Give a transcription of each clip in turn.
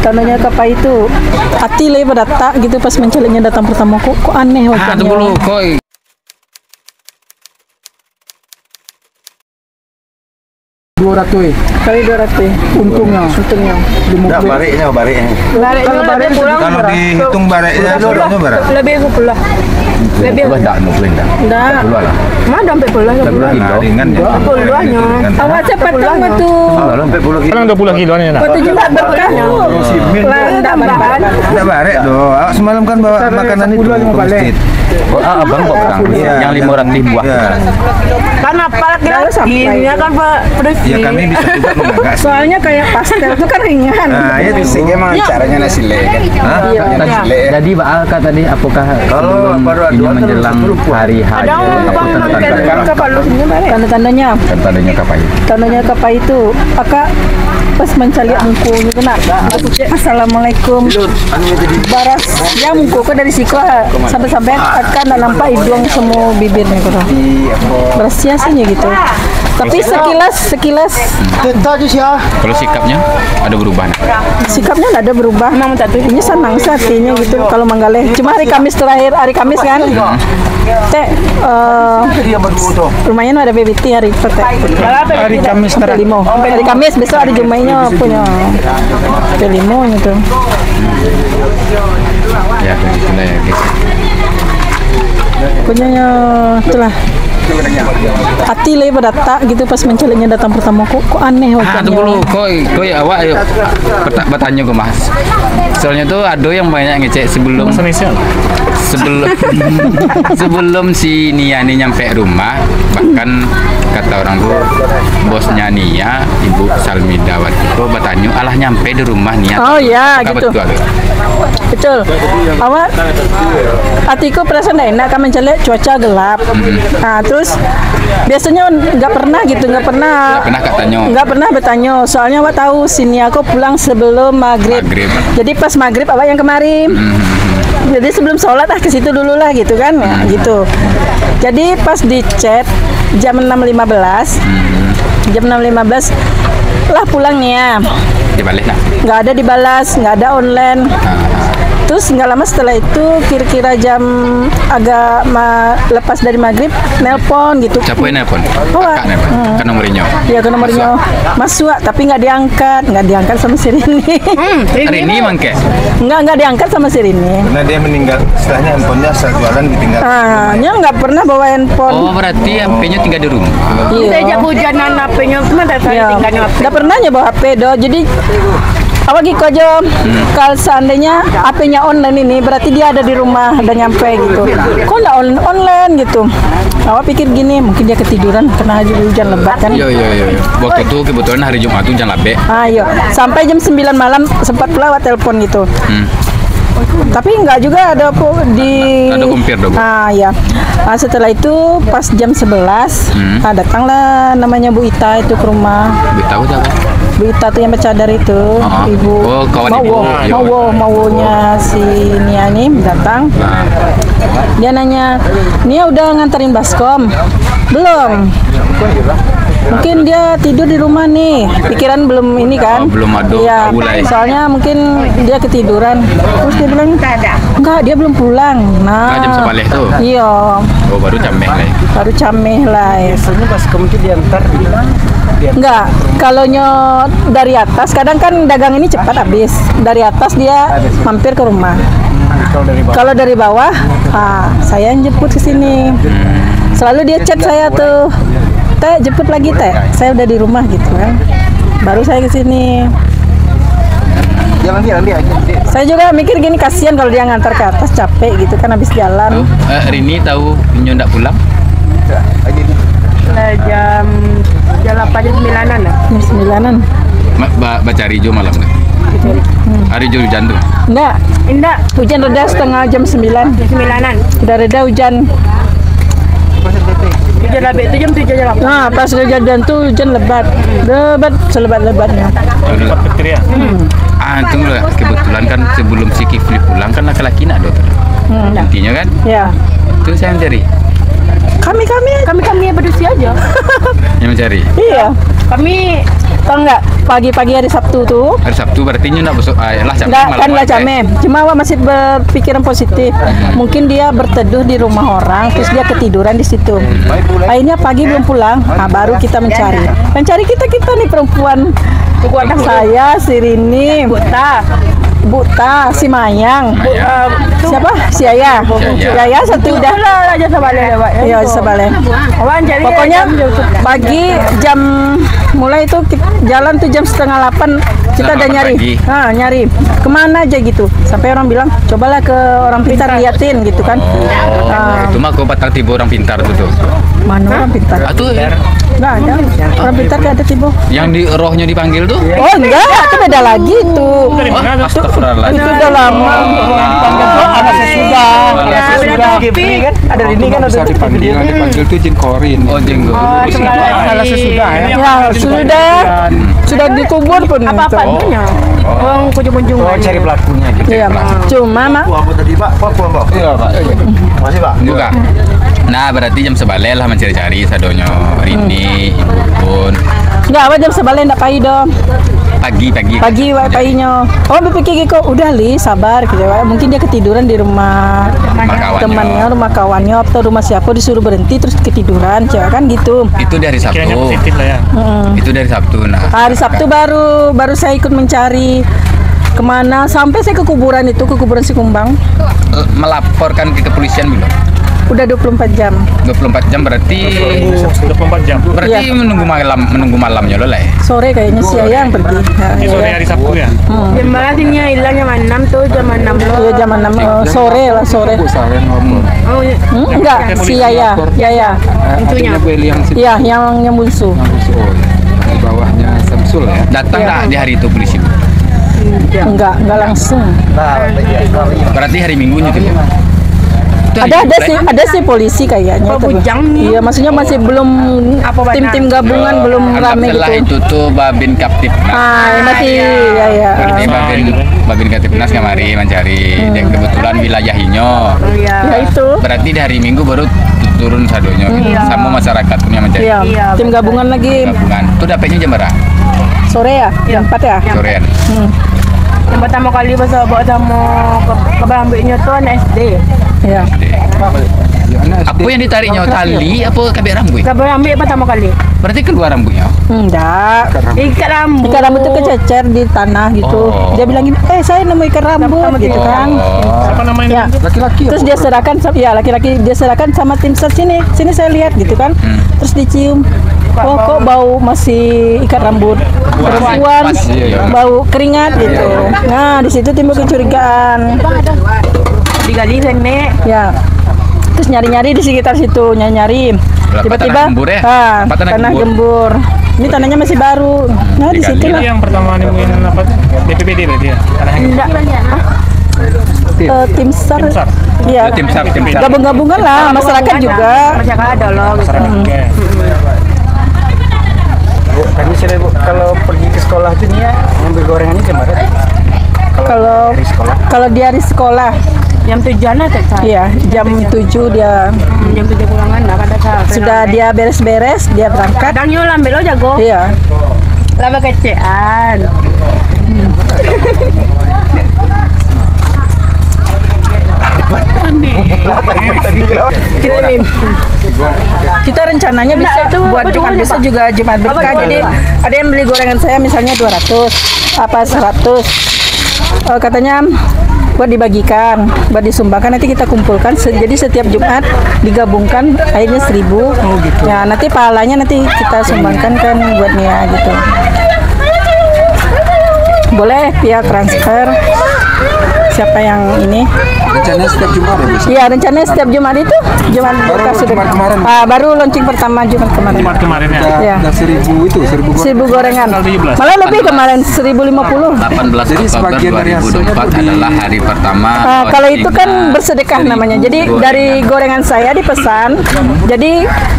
Tandanya kapai itu hati lah pada tak gitu pas mencalinya datang pertama kok aneh wajahnya. Tunggu dulu, koi. Kali 200 untungnya. Enggak, baliknya. Kalau bareng pulang Kalau dihitung baliknya sebenarnya berapa? lebih ke pulang. Lebih Enggak, enggak. Mah sampai pulang. Ringan ya. Puluhannya. Awak cepat kamu tuh. Kalau sampai 10 kilo. Orang 20 kilo nih nak. Kau juga berkahnya. Enggak makan. Enggak barek doh. Awak semalam kan bawa makanan itu ke masjid. Oh, abang kok pedang. Yang 500 buah. Kan apa lagi ini kan Pak Ya kami bisa juga menganggap. soalnya kayak pastel itu kan ringan. Nah, ya Biasanya emang caranya nasi le kan. Jadi Alka tadi apakah Kalau baru ini aduan menjelang hari H? Ada bang makan kapal lu sini tanda-tandanya. Tandanya kapai. Tandanya kapai itu akak pas mencari mungkunya kena. Assalamualaikum. Baras ya mungku ke dari siku sampai-sampai akan nampak hidung semua bibirnya kok. Baras siasanya gitu. Tapi sekilas Kalau sikapnya ada berubah. sikapnya nggak ada berubah. Ini senang sih hatinya gitu kalau Manggale. Cuma hari Kamis terakhir, hari Kamis kan. Teh lumayan ada BBT hari itu teh. Hari Kamis terakhir. Hari Kamis besok hari Jumatnya punya pelimo gitu. Ya, itulah ya guys. Punya itulah. Hati lah pada tak gitu pas mencalinya datang pertama kok aneh wajahnya. Tunggu dulu, koi awak ayo bertanya ke Mas. Soalnya tuh ada yang banyak ngecek sebelum sebelum si Nia ini nyampe rumah, bahkan kata orang tuh bosnya Nia, Ibu Salmida waktu itu bertanya, alah nyampe di rumah Nia. Oh ya gitu. Betul. Awak hatiku perasaan tidak enak kan mencari cuaca gelap. Nah terus biasanya nggak pernah nggak pernah bertanya soalnya awak tahu sini aku pulang sebelum maghrib. Jadi pas maghrib awak yang kemarin. Jadi sebelum sholat ke situ dulu lah gitu kan ya, gitu. Jadi pas di chat jam 6.15 lah pulangnya. Dibalik lah. Nggak ada dibalas, nggak ada online. Terus nggak lama setelah itu kira-kira jam agak lepas dari maghrib nelpon gitu. Siapa yang nelpon? Oh, Kakak nelpon. Kan nomornya. Iya kan nomornya. Masuk tapi nggak diangkat sama si Rini. Rini mangke. Nggak diangkat sama si Rini. Karena dia meninggal, setelahnya handphonenya saat jualan ditinggal. Nya nggak pernah bawa handphone. Oh berarti HP-nya tinggal di rumah. Iya. Sejak hujanan HP-nya kemana tadi tinggalnya HP. Nggak pernah nyoba HP do. Jadi apa gitu aja kalau seandainya HP-nya online ini berarti dia ada di rumah udah nyampe gitu. Kok nggak online gitu? Awak pikir gini mungkin dia ketiduran karena hujan lebat kan? Iya. Waktu itu kebetulan hari Jumat hujan lebat. Ayo sampai jam 9 malam sempat pula awak telepon gitu. Tapi enggak juga ada ada kumpir dong. Ya. Nah, setelah itu pas jam 11 datanglah namanya Bu Ita itu ke rumah. Bu Ita apa? Bu Ita tuh yang bercadar itu, ibu. Oh, kawan ibu. Maunya si Nia ini datang. Dia nanya, Nia udah nganterin baskom? Belum. Mungkin dia tidur di rumah nih, pikiran belum ini kan? Belum ada. Iya. Soalnya mungkin dia ketiduran. Terus dia bilang enggak, dia belum pulang. Nah, jam sebalik tuh. Iya. Oh baru cameh lah. Biasanya pas kemudian diantar di mana? Enggak, kalau dari atas kadang kan dagang ini cepat habis. Dari atas dia mampir ke rumah. Kalau dari bawah, saya yang jemput ke sini. Selalu dia chat saya tuh, Teh jemput lagi Teh. Saya udah di rumah gitu kan. Baru saya ke sini. Jalan dia aja. Saya juga mikir gini kasihan kalau dia ngantar ke atas capek gitu kan habis jalan. Rini tahu Nyo ndak pulang? Jam 8-9-an lah. Jam 9-an. Baca Rijo malam kan? Hari Jo hujan tuh? Enggak. Hujan reda setengah jam 9. Jam 9-an. Udah reda hujan. Hujan lebat itu jam 7 jam 8. Nah, pas kejadian tuh hujan lebat selebat-lebatnya. Tunggu lah. Kebetulan kan sebelum si Kifli pulang kan laki-laki nak dokter. Intinya kan? Ya. Itu saya mencari. Kami berdua aja. Yang mencari. Iya. Kami Tahu nggak pagi-pagi hari Sabtu tuh? Hari Sabtu berarti nyu nak besok lah jam Enggak, kan nggak jamem. Cuma awak masih berpikiran positif. Mungkin dia berteduh di rumah orang, terus dia ketiduran di situ. Akhirnya pagi belum pulang, nah, baru kita mencari. Mencari kita nih perempuan. Saya, si Rini, Buta, si Mayang, siapa? Si Yaya. Yaya satu udah. aja sebalik ya, Pak. Iya, sebalik. Pokoknya pagi jam mulai itu jalan tuh jam 7:30 kita udah nyari. Nyari kemana aja gitu. Sampai orang bilang cobalah ke orang pintar liatin gitu kan. Itu mah kau patah tiba orang pintar tuh. Mana orang pintar? Atuh Nggak ada. Orang pintar kayak ada tiba. yang di rohnya dipanggil tuh. Oh enggak, itu beda lagi tuh. Astagfirullah. Itu udah lama. Ada sesudah. Kipri kan ada ini kan Bisa dipanggil tuh Jin Korin. Oh jenggot. Ada sesudah ya. Ya sudah dikubur pun. Apa-apa itu. punya. Orang kunjung-kunjung. Oh, cari pelakunya gitu. Iya, cuma mak Apa tadi Pak? Pak. Iya Pak. Masih Pak. Juga. Nah berarti jam sebalik lah mencari-cari sadonyo Rini, ibu pun nggak apa jam sebalik ndak pai dong. Pagi wae painya. Oh berpikir kok udah li sabar gitu wae. Mungkin dia ketiduran di rumah temannya, rumah kawannya atau rumah siapa disuruh berhenti terus ketiduran, cewek kan gitu. Itu dari Sabtu. Itu dari Sabtu. Nah Hari Sabtu baru saya ikut mencari kemana sampai saya ke kuburan si Kumbang. melaporkan ke kepolisian belum? Udah 24 jam. 24 jam berarti 24 jam. berarti Iya. menunggu malamnya lo lah ya. Sore kayaknya si Ayang pergi. Ini sore hari Sabtu ya. Jam berarti hilang jam 6 tuh, jam 6 loh. Iya jam 6 sore lah sore. Oh, iya. Enggak, si Yaya. Itunya. Iya, yang bungsu. Di bawahnya Samsul ya. Datang nggak di hari itu polisi? Enggak langsung. Berarti hari Minggunya tuh. Itu hari Ada sih polisi kayaknya. Oh, tapi- bujang nih. Iya, maksudnya masih belum tim gabungan belum rame Setelah gitu. itu tuh Babin Kaptipnas. Masih ya. Berarti Babin Kaptipnas kemari mencari dan kebetulan wilayah Inyo. Iya. Ya itu. Berarti di hari Minggu baru turun sadonya gitu. Sama masyarakat punya mencari. Iya, Iya, tim gabungan lagi Gabungan. Itu dapetnya jam berapa? sore ya, jam 4 ya. Sorean. Yang pertama kali pas bawa sama ke Bambiknya tuh anak SD. Iya. Apa yang ditariknya? Tali apa kabel rambut? Ke Bambik pertama kali. Berarti keluar rambutnya. Enggak. Ikat rambut. Ikan rambut itu kececer di tanah gitu. Oh. Dia bilang gini, saya nemu ikan rambut gitu kan. Apa namanya? Ya. Laki-laki Terus dia serahkan, laki-laki dia serahkan sama tim sar sini saya lihat gitu kan. Terus dicium. Oh kok bau masih ikat rambut perempuan, Pas, iya. bau keringat gitu. Nah di situ timbul kecurigaan. Digali nenek. Ya. Terus nyari-nyari di sekitar situ, nyari-nyari. Tiba-tiba tanah gembur ya? tanah Tanah gembur. Ini tanahnya masih baru. Nah di situ Ini lah. yang pertama nemuin apa? BPBD berarti ya. Tanah yang Enggak. Tim SAR. Tim SAR. Iya. Tim SAR. Gabung-gabungan lah, masyarakat juga. Masyarakat ada loh. masyarakat juga. Tadi saya kalau pergi ke sekolah tuh nih ya ngambil gorengannya jam berapa? Kalau di hari sekolah, Jam 7-an ada saya. iya jam 7 dia Jam 7 pulangan enggak ada saya. sudah dia beres-beres, dia berangkat. Kadang yo lambe lo jago. Iya. Lama kecean. Kita rencananya bisa buat Jumat besok juga Jumat berkah. Jadi ada yang beli gorengan saya misalnya 200 apa 100. Katanya buat dibagikan, buat disumbangkan, nanti kita kumpulkan. Jadi setiap Jumat digabungkan akhirnya 1000. Ya nanti pahalanya nanti kita sumbangkan kan buat Nia gitu. Boleh via transfer. Siapa yang ini? Rencananya setiap Jumat ya bisa. Iya, rencananya setiap Jumat itu Jumat berkah sudah. Jumat kemarin. Baru launching pertama Jumat kemarin. Jumat kemarin ya. Iya. Dan 1000 gorengan. Tanggal 17. Malah lebih kemarin 1050. 18 Jadi Oktober sebagian dari hasilnya 2024 tuh di- adalah hari pertama. Kalau itu kan bersedekah namanya. Jadi dari gorengan saya dipesan. Jadi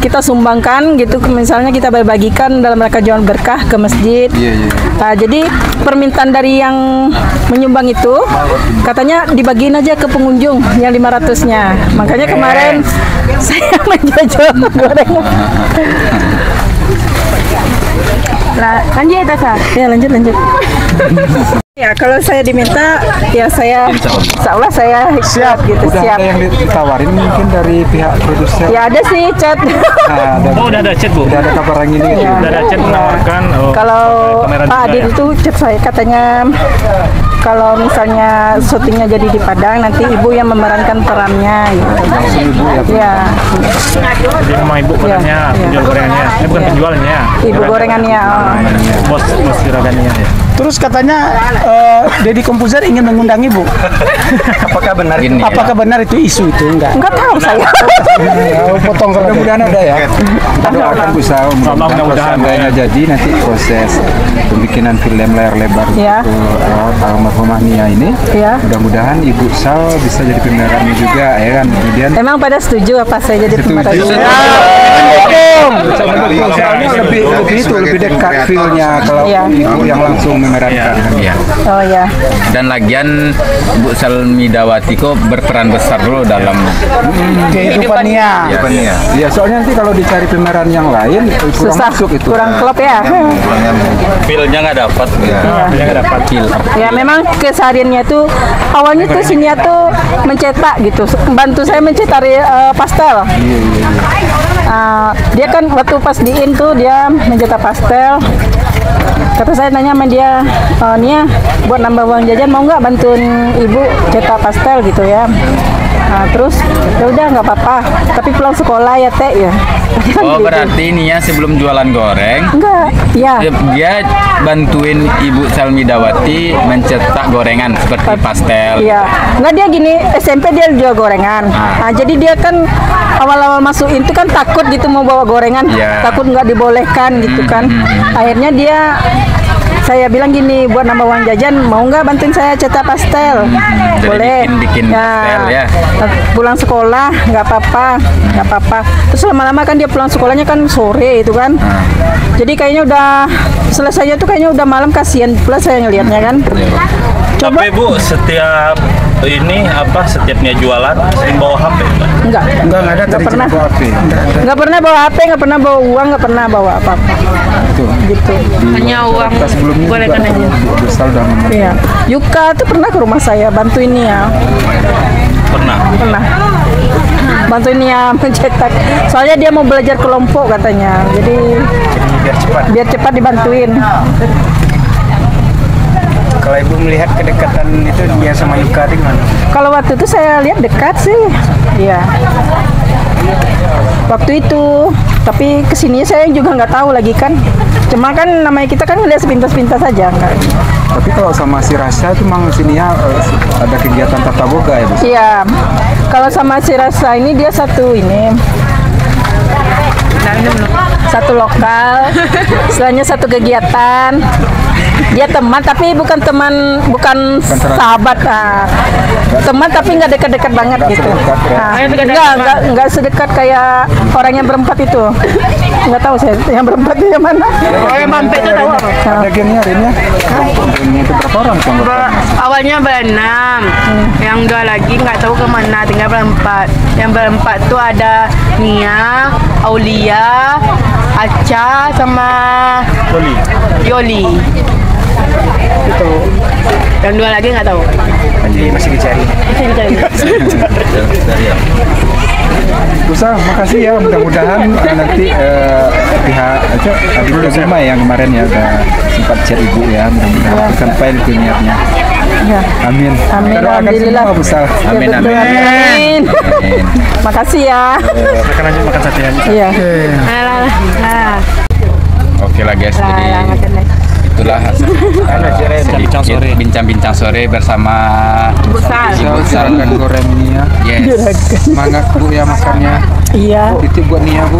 kita sumbangkan gitu. Misalnya kita berbagikan dalam rangka jual berkah ke masjid. Iya. Jadi permintaan dari yang menyumbang itu katanya dibagiin aja ke pengunjung yang 500-nya. Makanya kemarin saya menjual gorengan. Lanjut ya Tasa. Ya lanjut. Ya kalau saya diminta ya saya insya Allah saya siap gitu. Udah Siap. ada yang ditawarin mungkin dari pihak produser. Ya ada sih chat. Oh, udah ada chat, Bu. Udah ada kabar ini. Ya. Udah ada chat menawarkan. Kalau pameran Pak juga Adit ya? itu chat saya katanya kalau misalnya syutingnya jadi di Padang nanti ibu yang memerankan perannya gitu. Langsung ibu ya. Ya, Jadi memang ibu perannya Iya. penjual gorengannya. Ini bukan Iya. penjualnya. ibu gorengannya. Bos juragannya ya. Terus katanya Deddy Komposer ingin mengundang ibu. Apakah benar? Gini, Apakah benar itu isu itu enggak? Enggak tahu saya. Potong kalau Mudah-mudahan ada ya. Kita doakan usaha mudah-mudahan seandainya jadi nanti proses pembikinan film layar lebar Ya. untuk almarhumah Nia ini. Ya. Mudah-mudahan Ibu Sal bisa jadi pemerannya juga ya kan. Kemudian Emang pada setuju apa saya jadi pemeran? soalnya lebih dekat feel-nya kalau Iya. Ibu yang langsung memerankan. Iya. Oh ya. Dan lagian Bu Salmidawati kok berperan besar dulu dalam kehidupan Nia. Iya, soalnya nanti kalau dicari pemeran yang lain kurang Susah, masuk itu. kurang klop ya. feel-nya nggak dapat. Iya. Dia nggak dapat. Ya memang kesehariannya tuh awalnya tuh sini tuh mencetak gitu, bantu saya mencetak pastel. Dia kan waktu pas diin tuh dia mencetak pastel. Kata saya nanya sama dia, Nia buat nambah uang jajan mau nggak bantuin ibu cetak pastel gitu ya. Terus ya udah nggak apa-apa, tapi pulang sekolah ya teh ya. Oh, berarti Nia sebelum jualan goreng Enggak, ya. dia bantuin Ibu Salmidawati mencetak gorengan seperti pastel. Iya, nggak dia gini SMP dia jual gorengan. Nah, jadi dia kan awal-awal masuk itu kan takut gitu mau bawa gorengan, Iya. takut nggak dibolehkan gitu kan. Akhirnya dia saya bilang gini buat nambah uang jajan mau nggak bantuin saya cetak pastel? Jadi Boleh. bikin pastel ya. Pulang sekolah nggak apa-apa. Terus lama-lama kan dia pulang sekolahnya kan sore itu kan. Jadi kayaknya udah selesainya tuh kayaknya udah malam, kasihan pula saya ngelihatnya kan. Tapi Bu, setiap setiapnya jualan sering bawa HP? Enggak Enggak ada tadi pernah. bawa HP. Nggak pernah bawa HP, nggak pernah bawa uang, nggak pernah bawa apa-apa. Gitu. Hanya uang Kita sebelumnya juga gorengan aja. Bu Sal udah ngomong. Iya. Yuka tuh pernah ke rumah saya bantuin ya. Pernah. Bantuin ya mencetak. Soalnya dia mau belajar kelompok katanya. Jadi biar cepat dibantuin. Kalau ibu melihat kedekatan itu dia sama Yuka di mana? Kalau waktu itu saya lihat dekat sih. Iya. Waktu itu, tapi kesini saya juga nggak tahu lagi kan. Cuma kan namanya kita kan ngeliat sepintas-pintas saja kan. Tapi kalau sama si Rasha itu memang sini ya ada kegiatan tata boga ya Bu. Iya. Kalau sama si Rasa ini dia satu lokal, istilahnya satu kegiatan. Dia teman tapi bukan sahabat. Teman tapi nggak dekat-dekat banget gitu. Nggak sedekat kayak orang yang berempat itu. Nggak tahu saya yang berempat itu yang mana. Oh, yang mampir itu tahu apa? Ada gennya Rinnya. Gennya itu berapa orang anggota? Awalnya berenam, yang dua lagi nggak tahu kemana, tinggal berempat. Yang berempat tuh ada Nia, Aulia, Aca, sama Yoli. Itu. Yang dua lagi nggak tahu. Masih dicari. Masih dicari. Bu Sal, makasih ya. Mudah-mudahan nanti pihak Adit Kusuma yang kemarin ya udah sempat chat ibu ya. Mudah-mudahan sampai itu niatnya. Ya. Amin. Amin, Kita doakan alhamdulillah. semua Bu Sal. Amin, Ya, betul, amin. amin. Makasih ya. Makan aja, makan sate aja. Iya. Nah, Oke lah guys, jadi makan lagi. itulah Bincang-bincang sore. bincang-bincang sore bersama Bu Sal. Ibu Sal. Juragan goreng Nia. Yes. Semangat Bu ya makannya. Iya. Titip buat Nia Bu.